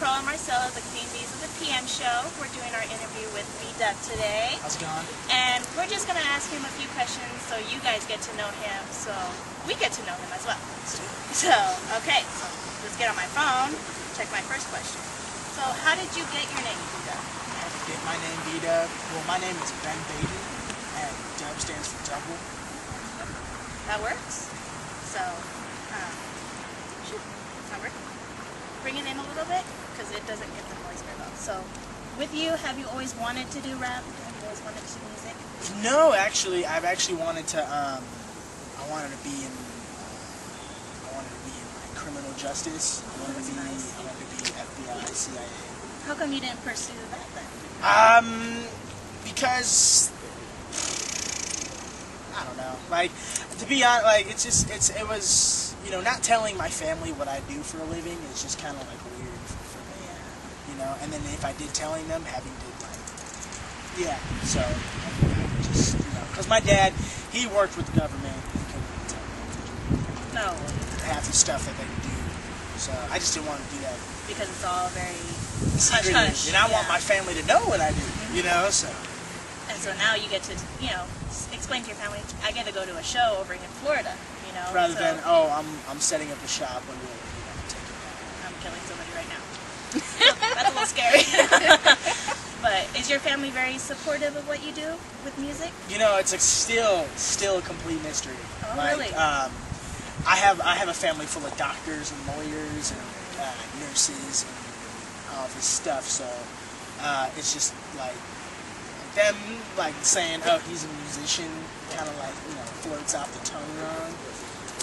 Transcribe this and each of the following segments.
Pearl and Marcela, the Queen Beez of the PM show. We're doing our interview with B-Duck today. How's it going? And we're just going to ask him a few questions so you guys get to know him, so we get to know him as well. So, okay, so let's get on my phone, check my first question. So, how did you get your name, B-Duck? How to get my name B-Dub? Well, my name is Ben Baden, and Dub stands for double. That works. So, shoot, that work? Bring it in a little bit, because it doesn't get the noise very well. So, with you, have you always wanted to do rap? Have you always wanted to do music? No, actually, I've actually wanted to, I wanted to be in like criminal justice. I wanted to be FBI, CIA. How come you didn't pursue that then? Because I don't know. Like, to be honest, like it was, you know, not telling my family what I do for a living is just kind of like weird for me, you know. And then if I did telling them, having to like, yeah. So I just, you know, because my dad, he worked with the government. He couldn't tell me what to do. No. Half the stuff that they do. So I just didn't want to do that. Because it's all very secretive, hush-hush. And I want my family to know what I do, you know, so. And so now you get to, you know, explain to your family, I get to go to a show over in Florida, you know. Rather so than, oh, I'm setting up a shop when we're, you know, taking that. I'm killing somebody right now. That's a little scary. But is your family very supportive of what you do with music? You know, it's like still a complete mystery. Oh, like, really? I have a family full of doctors and lawyers and nurses and all this stuff, so it's just like them like saying, oh, he's a musician, kind of like, you know, floats off the tongue wrong.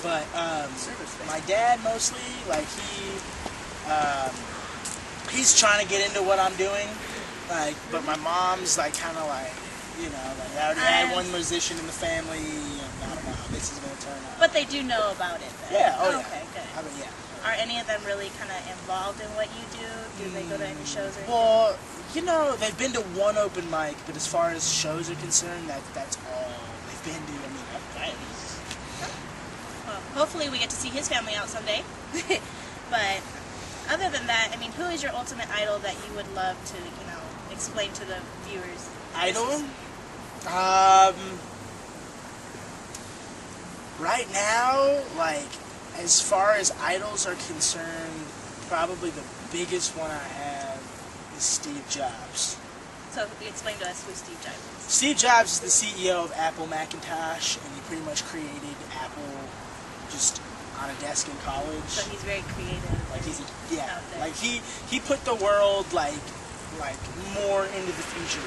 But my dad mostly, like he's trying to get into what I'm doing, like, but my mom's like kind of like, you know, like I already had one musician in the family, and I don't know how this is going to turn out. But they do know about it then? Yeah, oh yeah. Okay, good. I mean, yeah. Are any of them really kind of involved in what you do? Do they go to any shows or anything? Well, you know, they've been to one open mic, but as far as shows are concerned, that's all they've been to. I mean, well, hopefully we get to see his family out someday. But other than that, I mean, who is your ultimate idol that you would love to, you know, explain to the viewers? Idol? Right now, like, as far as idols are concerned, probably the biggest one I have is Steve Jobs. So explain to us who Steve Jobs is. Steve Jobs is the CEO of Apple Macintosh, and he pretty much created Apple just on a desk in college. So he's very creative. Like like he put the world like more into the future.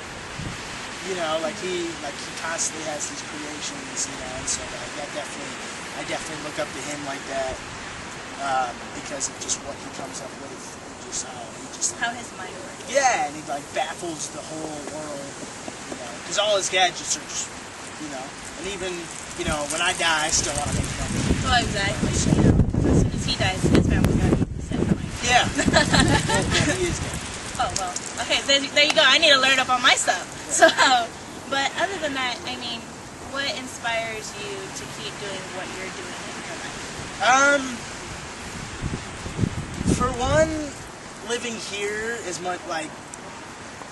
You know, like he constantly has these creations, you know, and so like I definitely look up to him like that because of just what he comes up with, and just how his mind works. Yeah, and he like baffles the whole world, you know, because all his gadgets are just, you know, and even, you know, when I die, I still want to make money. Well, exactly. So, you know, as soon as he dies, his family's gonna be set for life. Yeah. Yeah, he is dead. Oh, well, okay, there you go. I need to learn up on my stuff. So, but other than that, I mean, what inspires you to keep doing what you're doing in your life? For one, living here is much, like,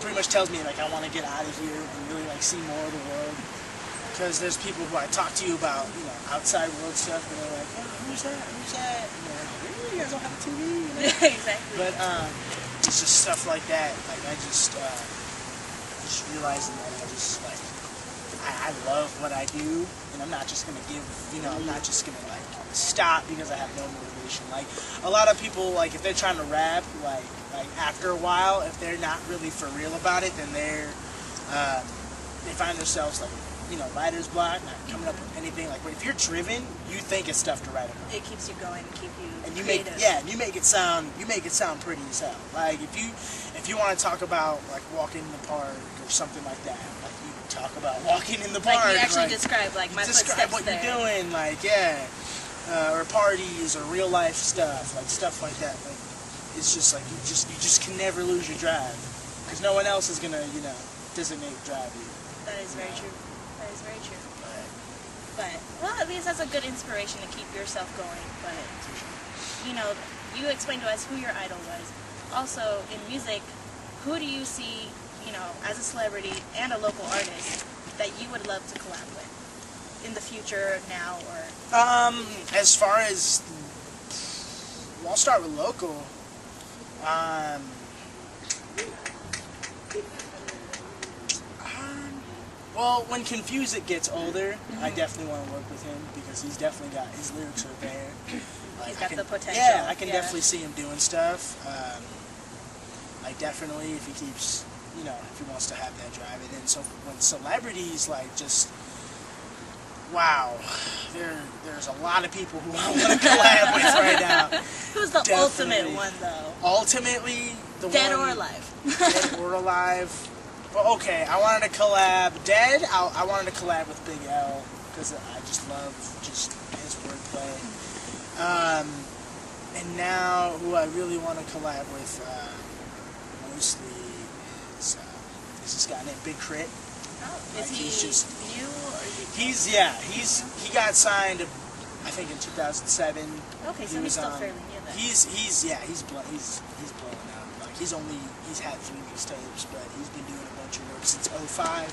pretty much tells me, like, I want to get out of here and really, like, see more of the world. Because there's people who I talk to about, you know, outside world stuff, and they're like, oh, who's that? Who's that? And they're like, really? You guys don't have a TV? You know? Exactly. But, it's just stuff like that. Like, I just realizing that I love what I do, and I'm not just gonna give, you know, I'm not just gonna like stop because I have no motivation. Like, a lot of people, like, if they're trying to rap, like after a while, if they're not really for real about it, then they find themselves like, you know, writer's block, not coming up with anything. Like, but if you're driven, you think it's stuff to write about. It keeps you going and keep you and you creative. you make it sound pretty as hell. Like, if you want to talk about like walking in the park or something like that, like you talk about walking in the park. Like you actually describe like my describe footsteps what there. You're doing, like or parties or real life stuff, like stuff like that. Like, it's just like you just can never lose your drive because no one else is gonna, you know, designate drive you. That is very true. That is very true. But well, at least that's a good inspiration to keep yourself going. But you know, you explained to us who your idol was. also in music, who do you see, you know, as a celebrity and a local artist that you would love to collab with in the future, now, or? As far as, well, I'll start with local. Well, when Confuse It gets older, I definitely want to work with him because he's definitely got, his lyrics are there. He's got the potential. Yeah, I can definitely see him doing stuff. Like definitely if he keeps, you know, if he wants to have that drive. And then so when celebrities like just, wow, there's a lot of people who I want to collab with right now. Who's the ultimate one though? Ultimately, the Dead one, or alive? Dead or alive. Well, okay, I wanted to collab. Dead, I wanted to collab with Big L because I just love just his wordplay. And now, who I really want to collab with mostly is this guy named Big Crit. Oh, Like, is he he's just new or he got signed, I think in 2007. Okay, so he's still fairly new then. He's blowing up. Like he's had 3 mixtapes, but he's been doing a bunch of work since '05.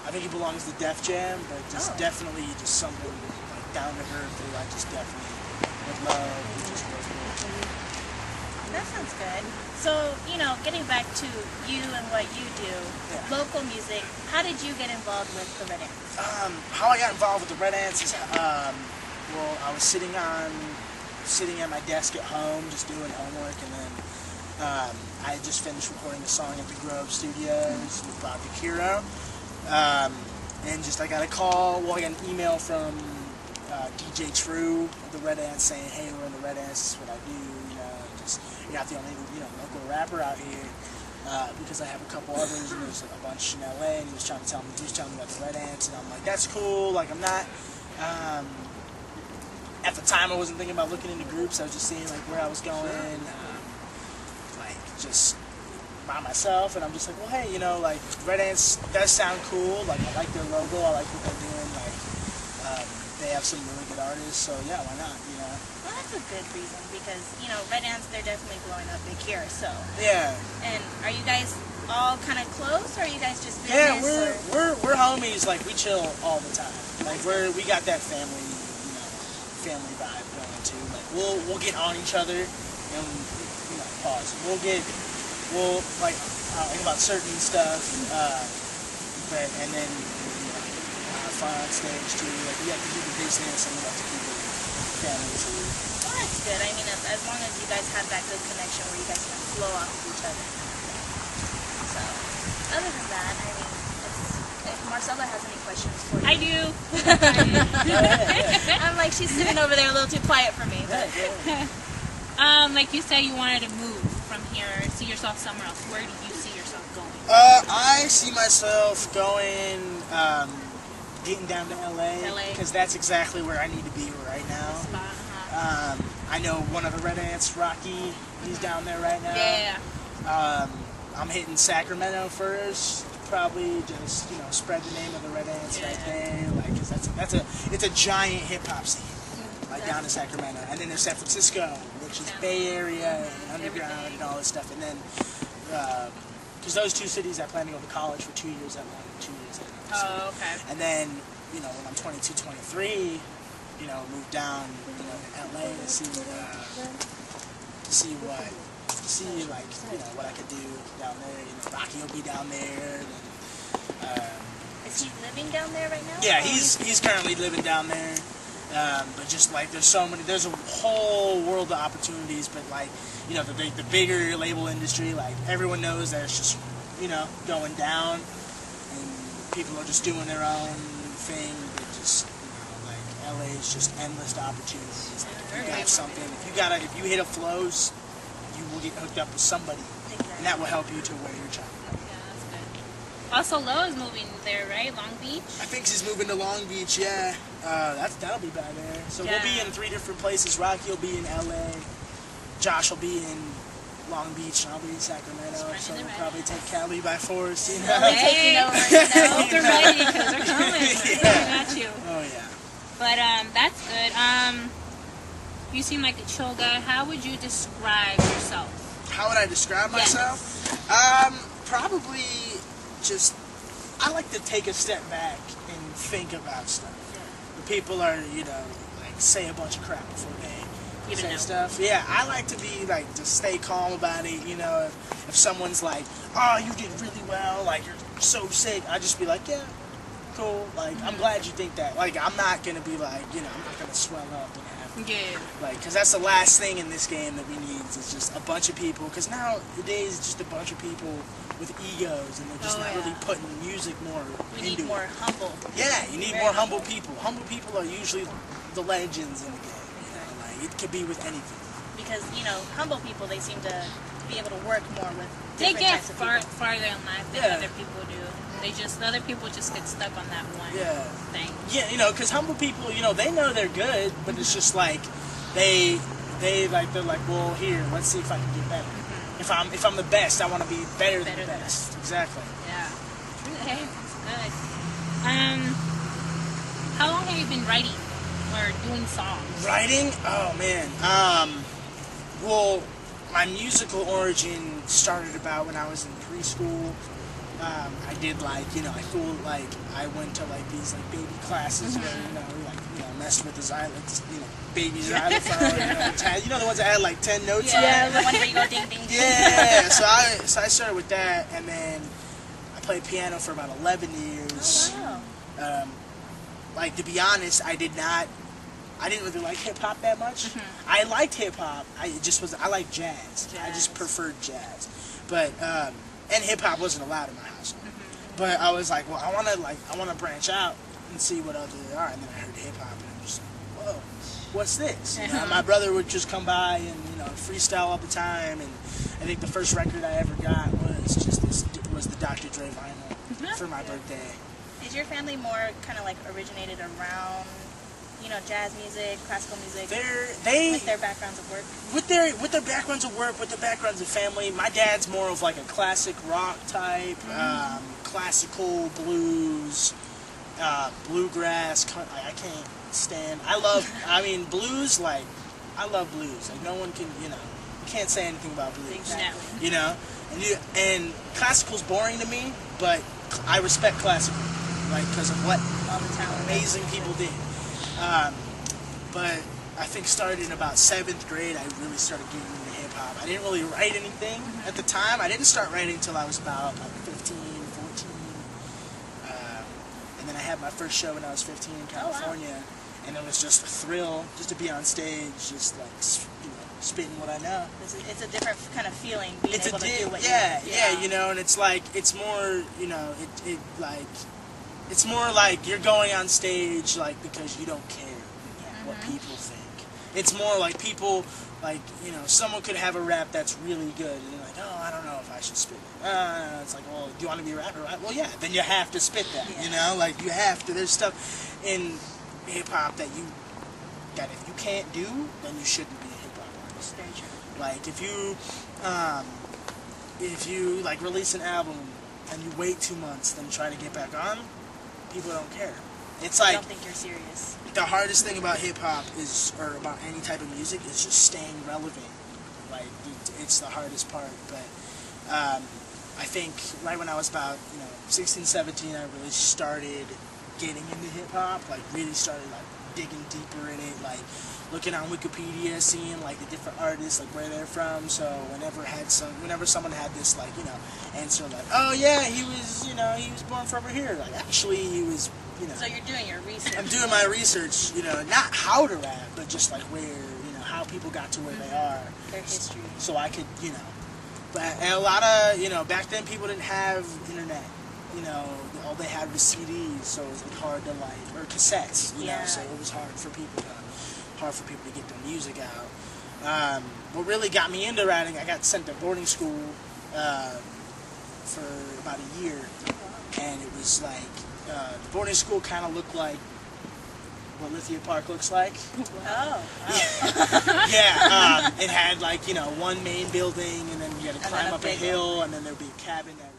I think he belongs to Def Jam, but just definitely just something like down to earth who I just definitely would love to just work with. That sounds good. So, you know, getting back to you and what you do, local music, how did you get involved with the Red Ants? How I got involved with the Red Ants is, well, I was sitting at my desk at home just doing homework, and then I had just finished recording a song at the Grove Studios with Bobby Kiro, and just I got a call, well, I got an email from DJ True of the Red Ants saying, hey, we're in the Red Ants, this is what I do, you know, just, you're not the only, you know, local rapper out here, because I have a couple others, and there's a bunch in LA, and he was telling me about the Red Ants, and I'm like, that's cool, like, I'm not, at the time I wasn't thinking about looking into groups, I was just seeing, like, where I was going, like, just by myself, and I'm just like, well, hey, you know, like, Red Ants does sound cool, like, I like their logo, I like what they're doing, like, they have some really good artists, so yeah, why not, you know? Well, that's a good reason, because, you know, Red Ants, they're definitely blowing up big here, so. Yeah. And are you guys all kind of close, or are you guys just business? Yeah, we're homies, like, we chill all the time. Like, we got that family, you know, family vibe going too. Like, we'll get on each other, and, you know, pause. We'll like, think about certain stuff, and then, fun on stage too. Like, we have to keep the business and we have to keep it family too. Well, that's good. I mean, as long as you guys have that good connection where you guys can flow off of each other. So, other than that, I mean, if Marcela has any questions for you. I do. I'm like, she's sitting over there a little too quiet for me. But. Like you said, you wanted to move from here, see yourself somewhere else. Where do you see yourself going? I see myself going, getting down to LA, because that's exactly where I need to be right now. I know one of the Red Ants, Rocky, he's down there right now. Yeah. I'm hitting Sacramento first, probably just, you know, spread the name of the Red Ants right there, like, cause it's a giant hip hop scene, like down in Sacramento, and then there's San Francisco, which is Bay Area and underground and all this stuff, and then because those two cities I plan to go to college for 2 years at one, 2 years at another. Oh, okay. And then, you know, when I'm 22, 23, you know, move down, you know, to LA to see like, you know, what I could do down there. You know, Rocky will be down there. And, is he living down there right now? Yeah, he's currently living down there. But just like there's a whole world of opportunities, but like, you know, the bigger label industry, like everyone knows that it's just, you know, going down, and people are just doing their own thing, but just, you know, like LA is just endless opportunities. Like, if you got something, if you hit a flows, you will get hooked up with somebody, and that will help you to where you're trying to go. Yeah, that's good. Also, Lo is moving there, right? Long Beach? I think she's moving to Long Beach, yeah. That'll be by there. So we'll be in 3 different places. Rocky will be in LA, Josh will be in Long Beach, and I'll be in Sacramento. So we'll probably take Cali by force, you know. Hey, hope they're ready, because they're coming. They're at you. Oh, yeah. But, that's good. You seem like a chill guy. How would you describe yourself? how would I describe myself? Probably just, I like to take a step back and think about stuff. The people are, you know, like say a bunch of crap before they say stuff. Yeah, I like to be like, to stay calm about it. You know, if someone's like, oh, you did really well, like you're so sick, I just be like, yeah, cool. Like, I'm glad you think that. Like, I'm not gonna be like, you know, I'm not gonna swell up and have, like, because that's the last thing in this game that we need is just a bunch of people. Because nowadays it's just a bunch of people with egos, and they're just not really putting music more into it. You need more humble. Yeah, you need more humble people. Humble people are usually the legends in the game. You know, like, it could be with anything. Because, you know, humble people, they seem to be able to work more with They different get types of people. farther in life than other people do. The other people just get stuck on that one thing. Yeah, you know, because humble people, you know, they know they're good, but it's just like they're like, well, here, let's see if I can get better. If I'm the best, I want to be better than the best. Exactly. Yeah. Hey, that's good. How long have you been writing or doing songs? Writing? Oh man. Well, my musical origin started about when I was in preschool. I did like, you know, I went to like these like baby classes where, you know, we like, you know, messed with the xylophone, you know, baby xylophone, you know, the ones that had like 10 notes on it. Yeah, the one where you go ding ding. Yeah, so I started with that, and then I played piano for about 11 years. Oh, wow. Like, to be honest, I didn't really like hip hop that much. I liked hip hop. I liked jazz. I just preferred jazz. But and hip hop wasn't allowed in my house. But I was like, well, I want to branch out and see what other there are. And then I heard hip hop, and I'm just like, whoa, what's this? You know, my brother would just come by and, you know, freestyle all the time. And I think the first record I ever got was the Dr. Dre vinyl for my birthday. Is your family more kind of like originated around, you know, jazz music, classical music? With their backgrounds of work? With their backgrounds of work, with their backgrounds of family. My dad's more of like a classic rock type, classical blues, bluegrass. I can't stand. Blues. Like, I love blues. Like, no one can, you know, you can't say anything about blues. Exactly. You know, and classical's boring to me, but I respect classical, like, because of what all the talent amazing people did. But I think starting in about 7th grade, I really started getting into hip-hop. I didn't really write anything at the time. I didn't start writing until I was about 15, 14. And then I had my first show when I was 15 in California. Oh, wow. And it was just a thrill just to be on stage, just like, you know, spitting what I know. It's a different kind of feeling being able to do what yeah, you know, and it's like, it's more, you know, it's more like you're going on stage, like, because you don't care what people think. It's more like people, like, you know, someone could have a rap that's really good, and you're like, oh, I don't know if I should spit it. It's like, well, do you want to be a rapper? Well, yeah, then you have to spit that, you know? Like, you have to. There's stuff in hip-hop that if you can't do, then you shouldn't be a hip-hop artist. Very true. Like, if you like release an album and you wait 2 months, then try to get back on, people don't care. It's like, I don't think you're serious. The hardest thing about hip-hop or about any type of music is just staying relevant. Like, it's the hardest part. But I think right when I was about, you know, 16, 17, I really started getting into hip-hop. Like, really started like digging deeper in it. Like, looking on Wikipedia, seeing like the different artists, like where they're from. So whenever someone had this, like, you know, answer like, oh yeah, he was born from over here. Like, actually he was, you know. So you're doing your research. I'm doing my research, you know, not how to rap, but just like where, you know, how people got to where they are. Their history. So I could, you know, and a lot of, you know, back then people didn't have internet. You know, all they had was CDs, so it was like hard to like, or cassettes, you know, so it was hard for people to get their music out. What really got me into writing, I got sent to boarding school for about a year, and it was like, the boarding school kind of looked like what Lithia Park looks like. Oh. Yeah, it had like, you know, one main building, and then you had to climb up a hill, and then there'd be a cabin that